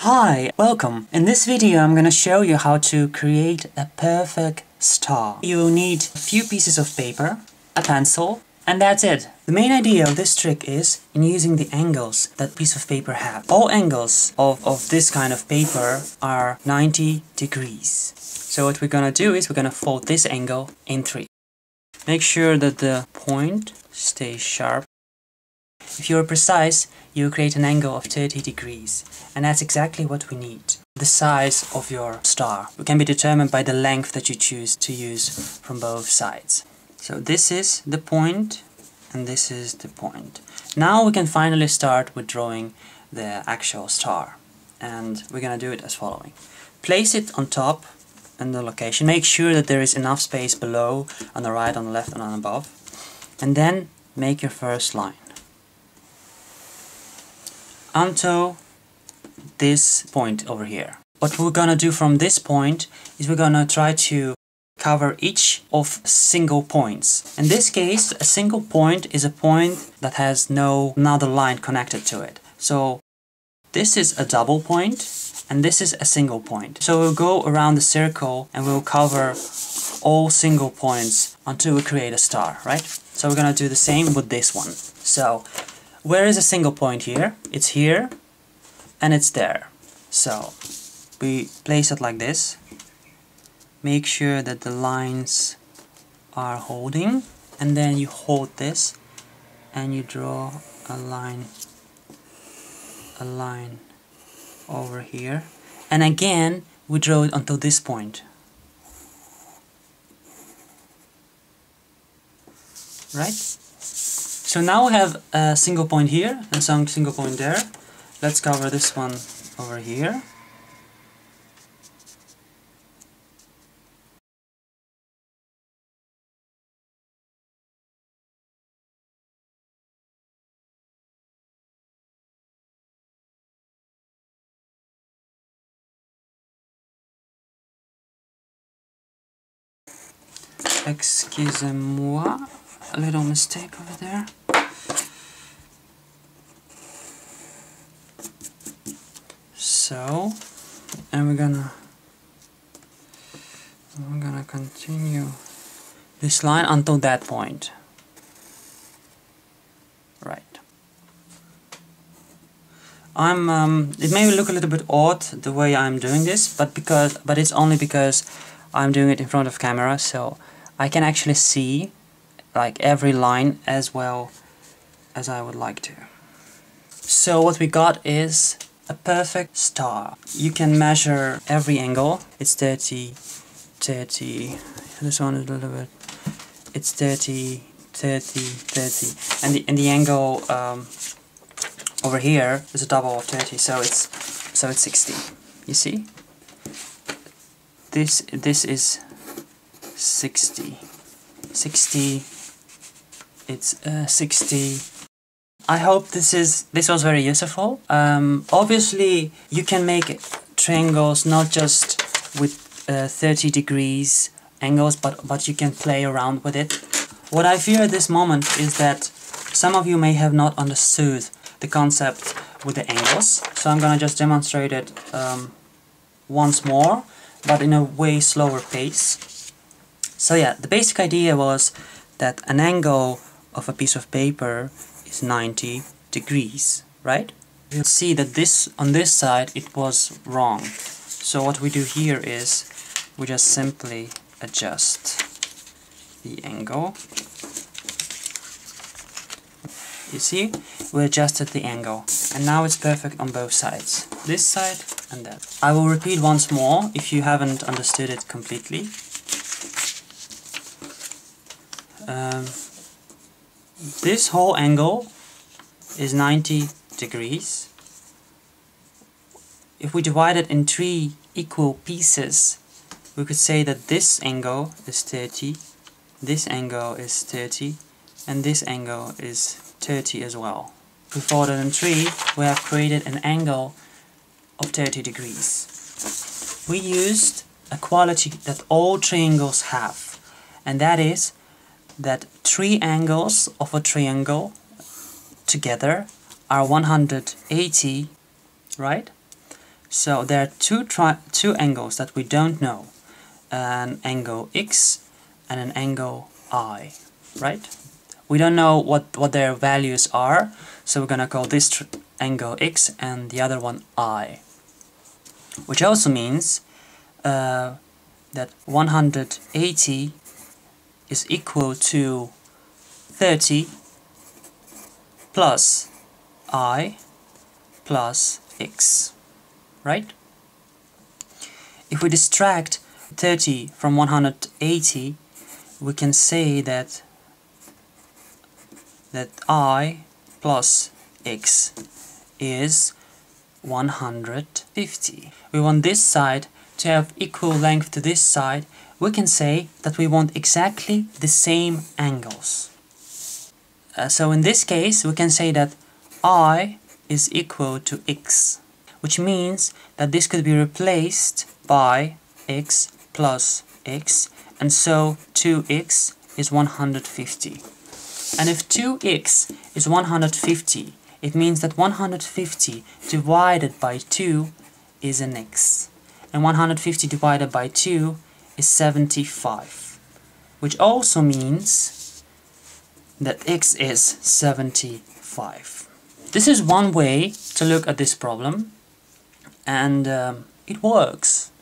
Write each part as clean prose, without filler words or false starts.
Hi, welcome. In this video I'm gonna show you how to create a perfect star. You will need a few pieces of paper, a pencil, and that's it. The main idea of this trick is in using the angles that piece of paper have. All angles of this kind of paper are 90 degrees. So what we're gonna do is we're gonna fold this angle in 3. Make sure that the point stays sharp. If you're precise, you create an angle of 30 degrees, and that's exactly what we need. The size of your star can be determined by the length that you choose to use from both sides. So this is the point, and this is the point. Now we can finally start with drawing the actual star, and we're gonna do it as following. Place it on top in the location. Make sure that there is enough space below, on the right, on the left, and on above, and then make your first line until this point over here. What we're gonna do from this point is we're gonna try to cover each of single points. In this case, a single point is a point that has no another line connected to it. So this is a double point and this is a single point. So we'll go around the circle and we'll cover all single points until we create a star, right? So we're gonna do the same with this one. So where is a single point here? It's here and it's there. So we place it like this. Make sure that the lines are holding, and then you hold this and you draw a line over here, and again we draw it until this point. Right? So now we have a single point here and some single point there. Let's cover this one over here. Excusez-moi, a little mistake over there. So, and we're gonna continue this line until that point. Right. It may look a little bit odd the way I'm doing this, but it's only because I'm doing it in front of camera, so I can actually see like every line as well as I would like to. So what we got is a perfect star. You can measure every angle. It's 30, 30, this one is a little bit, it's 30, 30, 30, and the angle over here is a double of 30, so it's 60. You see? This is 60. 60. It's 60. I hope this was very useful. Obviously, you can make triangles not just with 30 degrees angles, but you can play around with it. What I fear at this moment is that some of you may have not understood the concept with the angles, so I'm gonna just demonstrate it once more, but in a way slower pace. So yeah, the basic idea was that an angle of a piece of paper is 90 degrees, right? You'll see that on this side it was wrong. So what we do here is we just simply adjust the angle. You see? We adjusted the angle, and now it's perfect on both sides. This side and that. I will repeat once more if you haven't understood it completely. This whole angle is 90 degrees. If we divide it in 3 equal pieces, we could say that this angle is 30, this angle is 30, and this angle is 30 as well. If we fold it in 3, we have created an angle of 30 degrees. We used a quality that all triangles have, and that is that 3 angles of a triangle together are 180, right? So there are two angles that we don't know. An angle X and an angle I, right? We don't know what their values are, so we're gonna call this angle X and the other one I. Which also means that 180 is equal to 30 plus I plus X, right? If we distract 30 from 180, we can say that I plus X is 150. We want this side to have equal length to this side. We can say that we want exactly the same angles. So in this case, we can say that I is equal to X, which means that this could be replaced by X plus X, and so 2X is 150. And if 2X is 150, it means that 150 divided by 2 is an X. And 150 divided by 2 is 75. Which also means that X is 75. This is one way to look at this problem, and it works.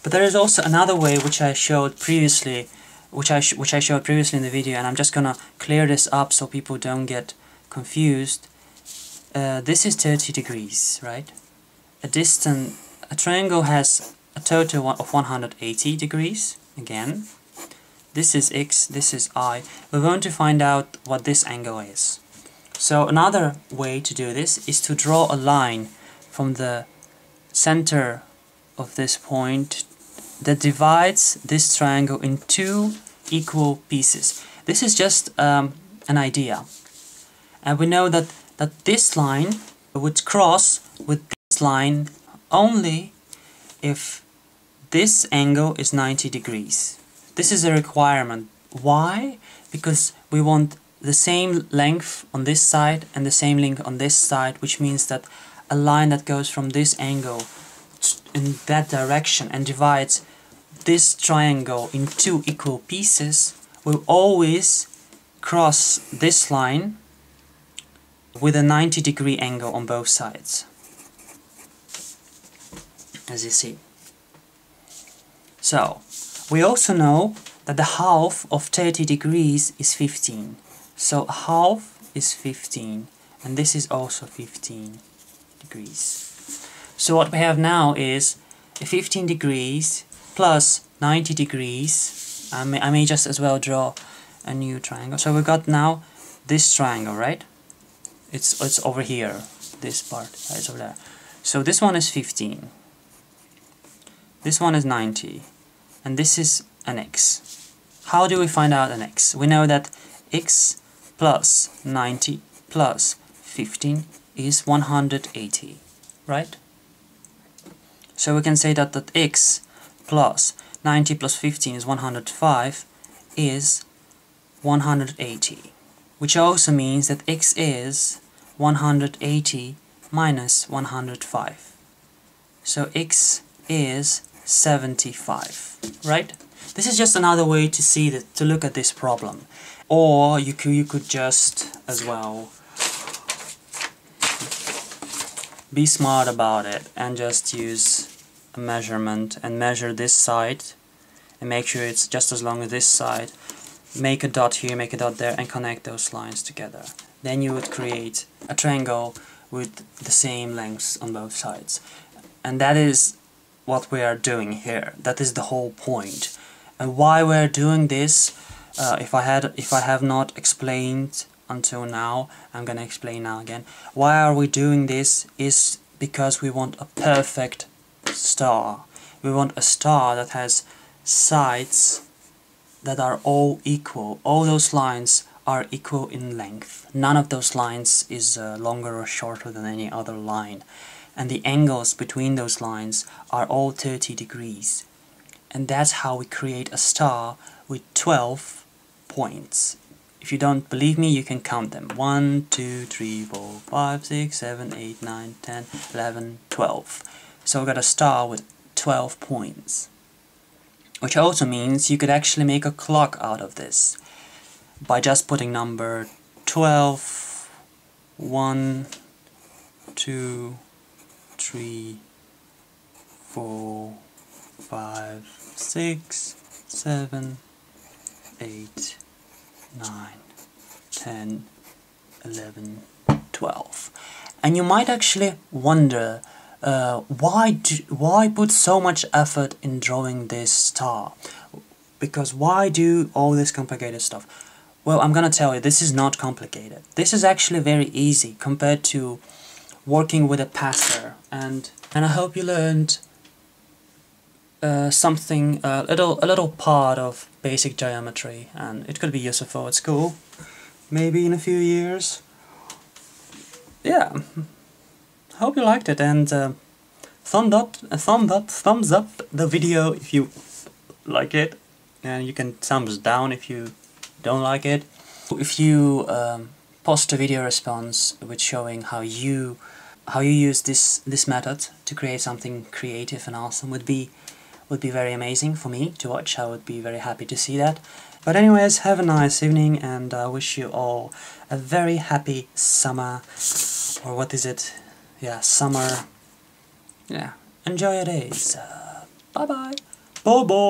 But there is also another way which I showed previously, which I showed previously in the video, and I'm just gonna clear this up so people don't get confused. This is 30 degrees, right? A triangle has a total of 180 degrees, again. This is X, this is I. We're going to find out what this angle is. So another way to do this is to draw a line from the center of this point that divides this triangle in two equal pieces. This is just an idea. And we know that this line would cross with this line only if this angle is 90 degrees. This is a requirement. Why? Because we want the same length on this side and the same length on this side, which means that a line that goes from this angle in that direction and divides this triangle in two equal pieces will always cross this line with a 90-degree angle on both sides, as you see. So, we also know that the half of 30 degrees is 15. So half is 15, and this is also 15 degrees. So what we have now is 15 degrees plus 90 degrees. I may just as well draw a new triangle. So we got now this triangle, right? It's over here, this part, it's over there. So this one is 15. This one is 90. And this is an X. How do we find out an X? We know that X plus 90 plus 15 is 180, right? So we can say that X plus 90 plus 15 is 105 is 180, which also means that X is 180 minus 105. So X is 75, right? This is just another way to see that, to look at this problem. Or you could just as well be smart about it and just use a measurement and measure this side and make sure it's just as long as this side. Make a dot here, make a dot there, and connect those lines together. Then you would create a triangle with the same lengths on both sides. And that is what we are doing here. That is the whole point. And why we're doing this, if I have not explained until now, I'm gonna explain now again. Why are we doing this is because we want a perfect star. We want a star that has sides that are all equal. All those lines are equal in length. None of those lines is longer or shorter than any other line. And the angles between those lines are all 30 degrees. And that's how we create a star with 12 points. If you don't believe me, you can count them. 1, 2, 3, 4, 5, 6, 7, 8, 9, 10, 11, 12. So we got a star with 12 points. Which also means you could actually make a clock out of this by just putting number 12, 1, 2, 3, 4, 5, 6, 7, 8, 9, 10, 11, 12. And you might actually wonder, why put so much effort in drawing this star? Because why do all this complicated stuff? Well, I'm gonna tell you, this is not complicated. This is actually very easy compared to working with a passer, and I hope you learned something, a little part of basic geometry, and it could be useful at school, maybe in a few years. Yeah, hope you liked it, and thumbs up the video if you like it, and you can thumbs down if you don't like it. If you post a video response with showing how you use this method to create something creative and awesome would be very amazing for me to watch. I would be very happy to see that. But anyways, have a nice evening, and I wish you all a very happy summer, or what is it? Yeah, summer. Yeah, enjoy your days. Bye bye. Bye bye.